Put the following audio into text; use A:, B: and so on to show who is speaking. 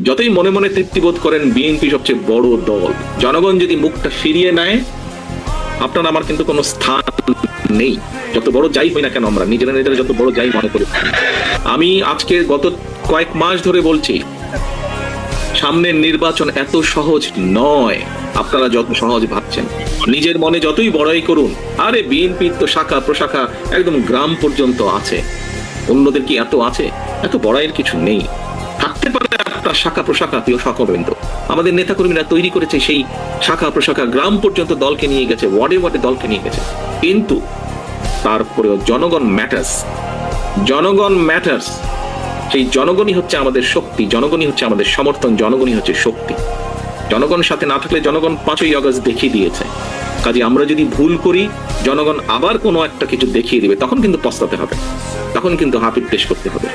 A: যতই মনে মনে তৃপ্তি বোধ করেন বিএনপি সবচেয়ে বড় দল, জনগণ যদি মুখটা ফিরিয়ে নেয়, আপনার আমার কিন্তু কোনো স্থান নেই। যত বড় যাই হই না কেন, আমরা নিজেরা নিজেরা যত বড় যাই মনে করি। আমি আজকে গত কয়েক মাস ধরে বলছি, সামনের নির্বাচন এত সহজ নয় আপনারা যত সহজ ভাবছেন। নিজের মনে যতই বড়াই করুন, আরে বিএনপি তো শাখা প্রশাখা একদম গ্রাম পর্যন্ত আছে, অন্যদের কি এত আছে? এত বড়াইয়ের কিছু নেই। থাকতে পারে আপনার শাখা প্রশাখা, প্রিয় সকবৃন্দ, আমাদের নেতাকর্মীরা তৈরি করেছে সেই শাখা প্রশাখা, গ্রাম পর্যন্ত দলকে নিয়ে গেছে, ওয়ার্ডে ওয়ার্ডে দলকে নিয়ে গেছে, কিন্তু তারপরেও জনগণ ম্যাটার্স। জনগণ ম্যাটার্স। সেই জনগণই হচ্ছে আমাদের শক্তি, জনগণই হচ্ছে আমাদের সমর্থন, জনগণই হচ্ছে শক্তি। জনগণ সাথে না থাকলে জনগণ 5ই আগস্ট দেখিয়ে দিয়েছে। কাজে আমরা যদি ভুল করি, জনগণ আবার কোনো একটা কিছু দেখিয়ে দিবে, তখন কিন্তু পস্তাতে হবে, তখন কিন্তু হাপিত্তেশ করতে হবে।